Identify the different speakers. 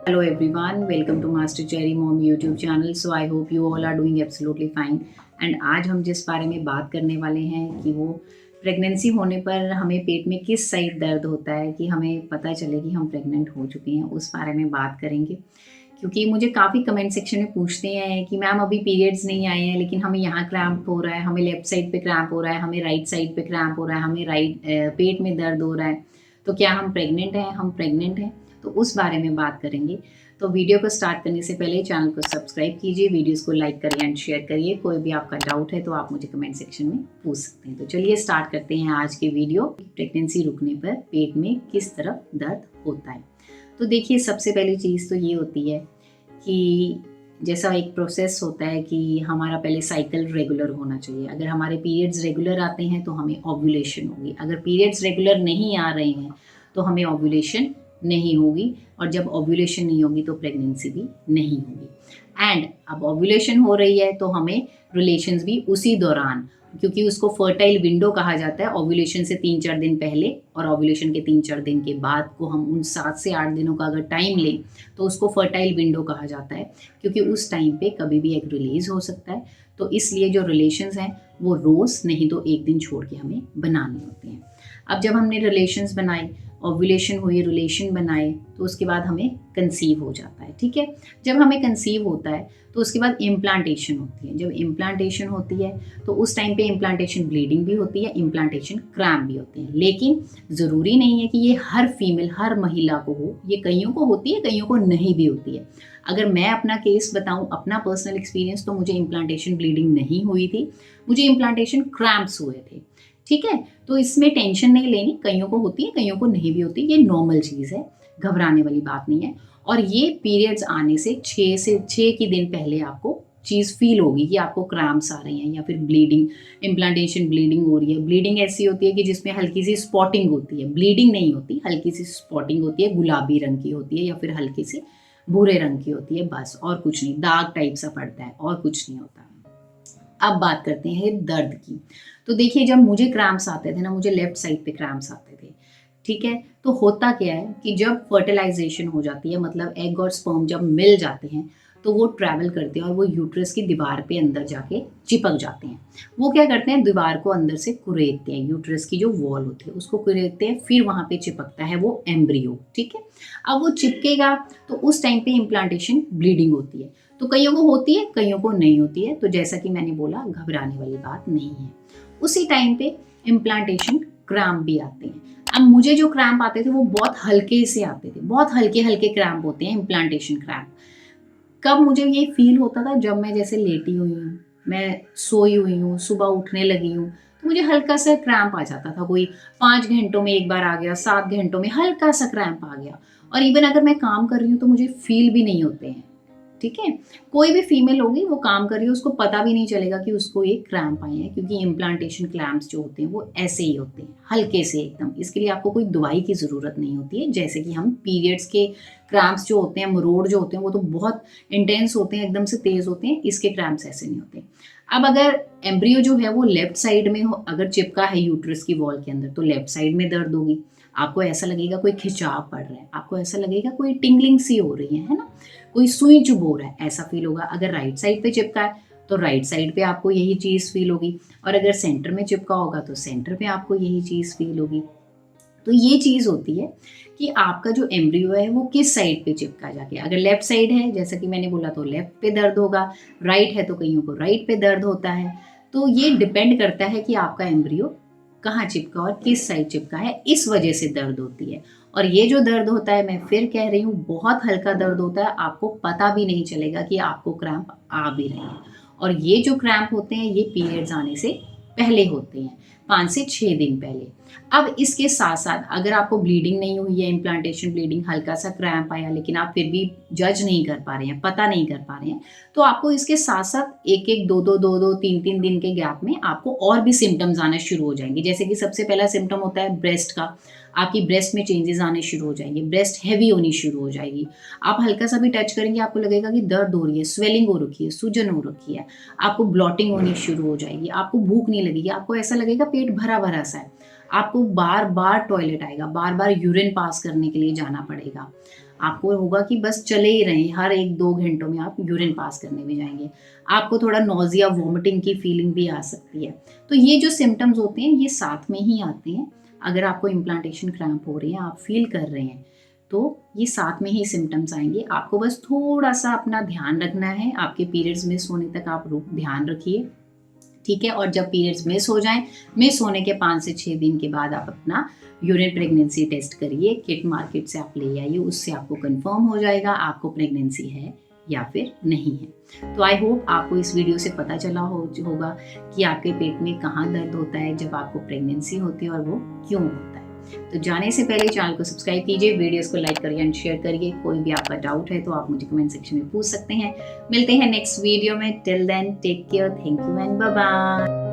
Speaker 1: Hello everyone, welcome to Master Cherry Mom YouTube channel. So I hope you all are doing absolutely fine. And आज हम जिस बारे में बात करने वाले हैं कि वो प्रेगनेंसी होने पर हमें पेट में किस साइड दर्द होता है कि हमें पता चले कि हम प्रेग्नेंट हो चुके हैं, उस बारे में बात करेंगे। क्योंकि मुझे काफ़ी कमेंट सेक्शन में पूछते हैं कि मैम अभी पीरियड्स नहीं आए हैं लेकिन हमें यहाँ क्रैम्प हो रहा है, हमें लेफ्ट साइड पे क्रैम्प हो रहा है, हमें राइट साइड पे क्रैम्प हो रहा है, हमें पेट में दर्द हो रहा है, तो क्या हम प्रेग्नेंट हैं? हम प्रेग्नेंट हैं, तो उस बारे में बात करेंगे। तो वीडियो को स्टार्ट करने से पहले चैनल को सब्सक्राइब कीजिए, वीडियोस को लाइक करिए एंड शेयर करिए। कोई भी आपका डाउट है तो आप मुझे कमेंट सेक्शन में पूछ सकते हैं। तो चलिए स्टार्ट करते हैं आज की वीडियो। प्रेगनेंसी रुकने पर पेट में किस तरफ दर्द होता है। तो देखिए, सबसे पहली चीज़ तो ये होती है कि जैसा एक प्रोसेस होता है कि हमारा पहले साइकिल रेगुलर होना चाहिए। अगर हमारे पीरियड्स रेगुलर आते हैं तो हमें ओव्यूलेशन होगी। अगर पीरियड्स रेगुलर नहीं आ रहे हैं तो हमें ओव्यूलेशन नहीं होगी, और जब ओव्यूलेशन नहीं होगी तो प्रेगनेंसी भी नहीं होगी। एंड अब ओव्यूलेशन हो रही है तो हमें रिलेशंस भी उसी दौरान, क्योंकि उसको फर्टाइल विंडो कहा जाता है। ओव्यूलेशन से 3-4 दिन पहले और ओव्यूलेशन के 3-4 दिन के बाद को हम उन 7 से 8 दिनों का अगर टाइम लें तो उसको फर्टाइल विंडो कहा जाता है, क्योंकि उस टाइम पे कभी भी एग रिलीज हो सकता है। तो इसलिए जो रिलेशंस हैं वो रोज़ नहीं तो एक दिन छोड़ के हमें बनाने होते हैं। अब जब हमने रिलेशंस बनाए, ओव्यूलेशन हुई, रिलेशन बनाए, तो उसके बाद हमें कंसीव हो जाता है। ठीक है, जब हमें कंसीव होता है तो उसके बाद इम्प्लांटेशन होती है। जब इम्प्लांटेशन होती है तो उस टाइम पे इम्प्लांटेशन ब्लीडिंग भी होती है, इम्प्लांटेशन क्रैम्प भी होते हैं। लेकिन ज़रूरी नहीं है कि ये हर फीमेल, हर महिला को हो। ये कईयों को होती है, कईयों को नहीं भी होती है। अगर मैं अपना केस बताऊं, अपना पर्सनल एक्सपीरियंस, तो मुझे इम्प्लांटेशन ब्लीडिंग नहीं हुई थी, मुझे इम्प्लांटेशन क्रैम्प्स हुए थे। ठीक है, तो इसमें टेंशन नहीं लेनी, कईयों को होती है, कईयों को नहीं भी होती। ये नॉर्मल चीज़ है, घबराने वाली बात नहीं है। और ये पीरियड्स आने से 6 के दिन पहले आपको चीज़ फील होगी कि आपको क्रैम्प्स आ रहे हैं या फिर ब्लीडिंग, इम्प्लांटेशन ब्लीडिंग हो रही है। ब्लीडिंग ऐसी होती है कि जिसमें हल्की सी स्पॉटिंग होती है, ब्लीडिंग नहीं होती, हल्की सी स्पॉटिंग होती है, गुलाबी रंग की होती है या फिर हल्की सी भूरे रंग की होती है, बस, और कुछ नहीं, दाग टाइप सा पड़ता है और कुछ नहीं होता। अब बात करते हैं दर्द की। तो देखिए, जब मुझे क्रैम्प्स आते थे ना, मुझे लेफ्ट साइड पे क्रैम्प्स आते थे। ठीक है, तो होता क्या है कि जब फर्टिलाइजेशन हो जाती है, मतलब एग और स्पर्म जब मिल जाते हैं तो वो ट्रैवल करते हैं और वो यूट्रस की दीवार पे अंदर जाके चिपक जाते हैं। वो क्या करते हैं, दीवार को अंदर से कुरेदते हैं, यूट्रस की जो वॉल होती है उसको कुरेदते हैं, फिर वहाँ पे चिपकता है वो एम्ब्रियो। ठीक है, अब वो चिपकेगा तो उस टाइम पे इम्प्लांटेशन ब्लीडिंग होती है। तो कईयों को होती है, कईयों को नहीं होती है। तो जैसा कि मैंने बोला, घबराने वाली बात नहीं है। उसी टाइम पे इम्प्लांटेशन क्रैम्प भी आते हैं। अब मुझे जो क्रैम्प आते थे वो बहुत हल्के से आते थे, बहुत हल्के हल्के क्रैम्प होते हैं इम्प्लांटेशन क्रैम्प। कब मुझे ये फील होता था, जब मैं जैसे लेटी हुई हूँ, मैं सोई हुई हूँ, सुबह उठने लगी हूँ, तो मुझे हल्का सा क्रैम्प आ जाता था। कोई 5 घंटों में एक बार आ गया, 7 घंटों में हल्का सा क्रैम्प आ गया। और इवन अगर मैं काम कर रही हूँ तो मुझे फील भी नहीं होते हैं। ठीक है, कोई भी फीमेल होगी वो काम कर रही है, उसको पता भी नहीं चलेगा कि उसको ये क्रैम्प आए हैं, क्योंकि इम्प्लांटेशन क्रैम्प्स जो होते हैं वो ऐसे ही होते हैं, हल्के से एकदम। इसके लिए आपको कोई दवाई की ज़रूरत नहीं होती है। जैसे कि हम पीरियड्स के क्रैम्प्स जो होते हैं, मरोड़ जो होते हैं, वो तो बहुत इंटेंस होते हैं, एकदम से तेज़ होते हैं। इसके क्रैम्प्स ऐसे नहीं होते। अब अगर एम्ब्रियो जो है वो लेफ्ट साइड में हो, अगर चिपका है यूट्रस की वॉल के अंदर, तो लेफ्ट साइड में दर्द होगी। आपको ऐसा लगेगा कोई खिंचाव पड़ रहा है, आपको ऐसा लगेगा कोई टिंगलिंग सी हो रही है ना, कोई सुई चुभ हो रहा है, ऐसा फील होगा। अगर राइट साइड पे चिपका है तो राइट साइड पे आपको यही चीज़ फील होगी, और अगर सेंटर में चिपका होगा तो सेंटर पे आपको यही चीज़ फील होगी। तो ये चीज़ होती है कि आपका जो एम्ब्रियो है वो किस साइड पे चिपका जाके। अगर लेफ्ट साइड है, जैसा कि मैंने बोला, तो लेफ्ट पे दर्द होगा, राइट है तो कईयों को राइट पे दर्द होता है। तो ये डिपेंड करता है कि आपका एम्ब्रियो कहाँ चिपका और किस साइड चिपका है, इस वजह से दर्द होती है। और ये जो दर्द होता है, मैं फिर कह रही हूँ, बहुत हल्का दर्द होता है, आपको पता भी नहीं चलेगा कि आपको क्रैम्प आ भी रहे हैं। और ये जो क्रैम्प होते हैं ये पीरियड्स आने से पहले होते हैं, 5 से 6 दिन पहले। अब इसके साथ साथ अगर आपको ब्लीडिंग नहीं हुई है, इम्प्लांटेशन ब्लीडिंग, हल्का सा क्रैम्प आया, लेकिन आप फिर भी जज नहीं कर पा रहे हैं, पता नहीं कर पा रहे हैं, तो आपको इसके साथ साथ एक एक, दो दो, 3 दिन के गैप में आपको और भी सिम्टम्स आने शुरू हो जाएंगे। जैसे कि सबसे पहला सिम्टम होता है ब्रेस्ट का। आपकी ब्रेस्ट में चेंजेस आने शुरू हो जाएंगे, ब्रेस्ट हैवी होनी शुरू हो जाएगी। आप हल्का सा भी टच करेंगे आपको लगेगा कि दर्द हो रही है, स्वेलिंग हो रखी है, सूजन हो रखी है। आपको ब्लॉटिंग होनी शुरू हो जाएगी, आपको भूख नहीं लगेगी, आपको ऐसा लगेगा पेट भरा भरा सा है। आपको बार बार टॉयलेट आएगा, बार बार यूरिन पास करने के लिए जाना पड़ेगा। आपको होगा कि बस चले ही रहें, हर 1-2 घंटों में आप यूरिन पास करने भी जाएँगे। आपको थोड़ा नॉज़िया, वॉमिटिंग की फीलिंग भी आ सकती है। तो ये जो सिम्पटम्स होते हैं ये साथ में ही आते हैं। अगर आपको इम्प्लांटेशन क्रैम्प हो रही है, आप फ़ील कर रहे हैं, तो ये साथ में ही सिम्पटम्स आएँगे। आपको बस थोड़ा-सा अपना ध्यान रखना है, आपके पीरियड्स मिस होने तक आप ध्यान रखिए, ठीक है? और जब पीरियड्स मिस हो जाएँ, मिस होने के 5 से 6 दिन के बाद आप अपना यूरिन प्रेगनेंसी टेस्ट करिए, किट मार्केट से आप ले आइए, उससे आपको कन्फर्म हो जाएगा आपको प्रेगनेंसी है या फिर नहीं है। तो आई होप आपको इस वीडियो से पता चला होगा कि आपके पेट में कहाँ दर्द होता है जब आपको प्रेगनेंसी होती है और वो क्यों होता है। तो जाने से पहले चैनल को सब्सक्राइब कीजिए, वीडियोस को लाइक करिए एंड शेयर करिए। कोई भी आपका डाउट है तो आप मुझे कमेंट सेक्शन में पूछ सकते हैं। मिलते हैं नेक्स्ट वीडियो में। Till then take care, thank you and bye bye.